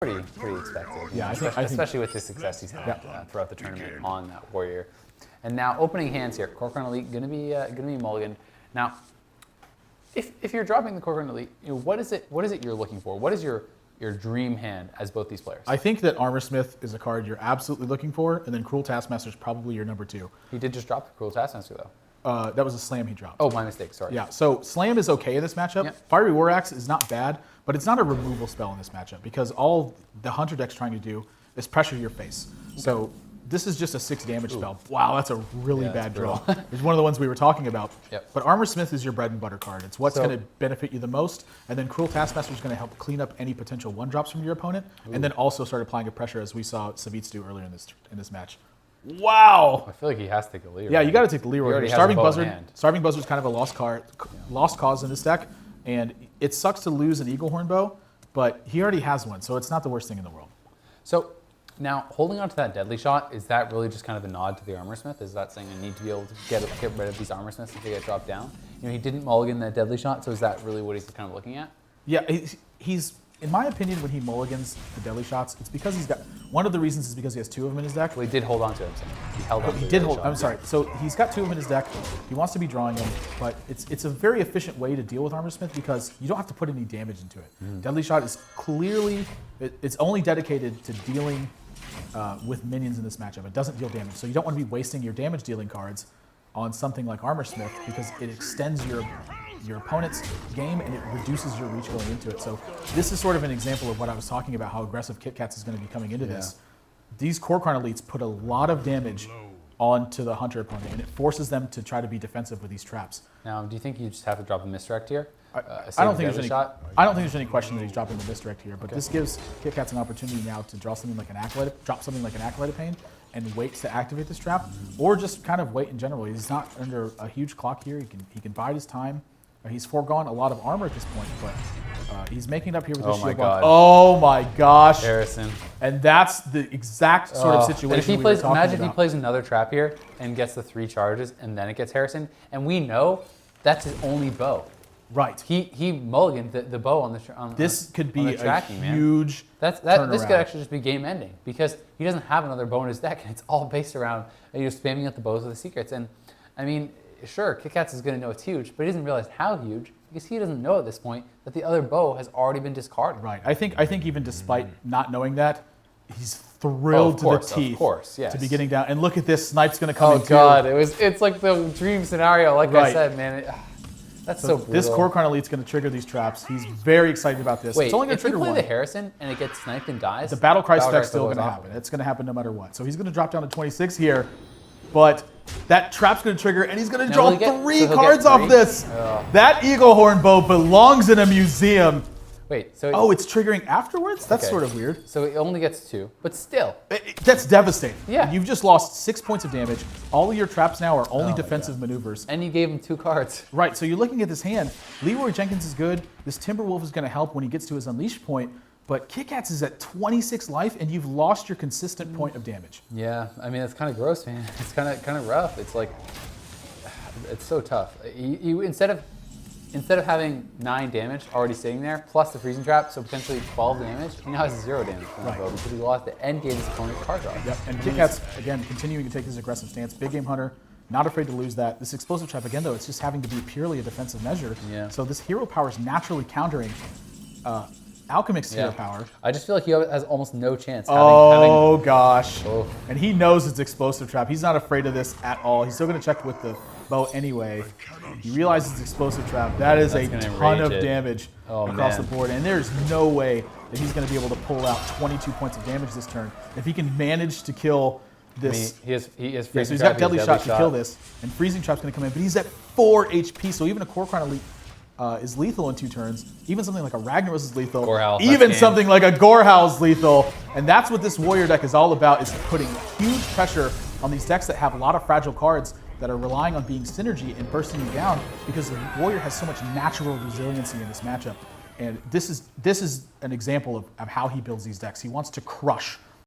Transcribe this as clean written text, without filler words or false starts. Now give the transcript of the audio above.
pretty expected. Yeah, especially with the success he's had throughout the tournament on that warrior. And now opening hands here, Corcoran Elite gonna be mulligan. Now, if you're dropping the Corcoran Elite, what is it you're looking for? What is your dream hand as both these players? I think that Armorsmith is a card you're absolutely looking for, and then Cruel Taskmaster is probably your number 2. He did just drop the Cruel Taskmaster though. That was a slam he dropped. Oh, my mistake. Sorry. Yeah. So slam is okay in this matchup. Yep. Fiery War Axe is not bad, but it's not a removal spell in this matchup because all the Hunter deck's trying to do is pressure your face. Okay. So this is just a 6 damage spell. Wow, that's a really bad draw. It's one of the ones we were talking about. Yep. But Armorsmith is your bread and butter card. It's what's going to benefit you the most, and then Cruel Taskmaster is going to help clean up any potential 1-drops from your opponent, and then also start applying a pressure as we saw Savitz do earlier in this match. Wow! I feel like he has to take the Leroy. Yeah, you got to take the Leroy. Starving Buzzard's kind of a lost cause in this deck, and it sucks to lose an Eaglehorn Bow, but he already has one, so it's not the worst thing in the world. So now, holding on to that Deadly Shot, is that really just kind of a nod to the Armorsmith? Is that saying I need to be able to get rid of these Armorsmiths if they get dropped down? He didn't mulligan that Deadly Shot, so is that really what he's kind of looking at? Yeah, he's in my opinion, when he mulligans the Deadly Shots, it's because he's got, one of the reasons is because he has 2 of them in his deck. Well, he did hold on to him. He held on to He did hold, I'm sorry. So he's got 2 of them in his deck. He wants to be drawing them, but it's a very efficient way to deal with Armorsmith because you don't have to put any damage into it. Deadly Shot is clearly, it's only dedicated to dealing with minions in this matchup. It doesn't deal damage. So you don't want to be wasting your damage dealing cards on something like Armorsmith because it extends your opponent's game and it reduces your reach going into it. So this is sort of an example of what I was talking about, how aggressive Kitkatz is going to be coming into this. These Corcoran Elites put a lot of damage onto the Hunter opponent, and it forces them to try to be defensive with these traps. Now, do you think you just have to drop a misdirect here? I don't think there's any question that he's dropping the misdirect here, but this gives Kitkatz an opportunity now to draw something like an Acolyte, drop something like an Acolyte of Pain, and wait to activate this trap, or just kind of wait in general. He's not under a huge clock here. He can bide his time. He's foregone a lot of armor at this point, but he's making it up here with his shield block. Oh my gosh. Harrison. And that's the exact sort of situation if he plays, imagine if he plays another trap here and gets the 3 charges and then it gets Harrison, and we know that's his only bow. Right. He mulliganed the bow on the This could be tracking, a huge This could actually just be game ending because he doesn't have another bow in his deck, and it's all based around spamming out the bows with the secrets. And I mean, sure, Kitkatz is going to know it's huge, but he doesn't realize how huge because he doesn't know at this point that the other bow has already been discarded. Right. I think even despite not knowing that, he's thrilled to the teeth to be getting down. And look at this, Snipe's going to come in. Oh God, it's like the dream scenario. Like I said, man. That's so brutal. This Corcoran Elite's going to trigger these traps. He's very excited about this. Wait, it's only going if to trigger you play one. the Harrison and it gets sniped and dies, the Battle Cry spec's still going to happen. It's going to happen no matter what. So he's going to drop down to 26 here, but that trap's going to trigger, and he's going to draw 3 cards off this. That Eaglehorn Bow belongs in a museum. Wait, so... Oh, it's triggering afterwards? That's sort of weird. So it only gets 2, but still. That's devastating. Yeah. You've just lost 6 points of damage. All of your traps now are only defensive maneuvers. And you gave him 2 cards. Right, so you're looking at this hand. Leroy Jenkins is good. This Timberwolf is going to help when he gets to his Unleash point. But Kitkatz is at 26 life, and you've lost your consistent point of damage. Yeah, I mean, it's kind of gross, man. It's kind of rough. It's like, it's so tough. You instead of having 9 damage already sitting there, plus the freezing trap, so potentially 12 damage, he now has 0 damage from the bow because he lost the end game his opponent's card draw. Yep, and Kitkatz, again, continuing to take this aggressive stance. Big game hunter, not afraid to lose that. This explosive trap, again, though, it's just having to be purely a defensive measure. Yeah. So this hero power is naturally countering Alchemixt hero power. I just feel like he has almost no chance. Gosh. And he knows it's explosive trap. He's not afraid of this at all. He's still going to check with the bow anyway. He realizes it's explosive trap. That is a ton of damage across the board. And there's no way that he's going to be able to pull out 22 points of damage this turn. If he can manage to kill this. I mean, he has so he's got Deadly Shot to kill this. And Freezing Trap's going to come in. But he's at 4 HP. So even a Corcoran Elite is lethal in 2 turns. Even something like a Ragnaros is lethal. Gorehowl, even something like a Gorehowl is lethal. And that's what this Warrior deck is all about, is putting huge pressure on these decks that have a lot of fragile cards that are relying on being synergy and bursting you down, because the Warrior has so much natural resiliency in this matchup. And this is an example of how he builds these decks. He wants to crush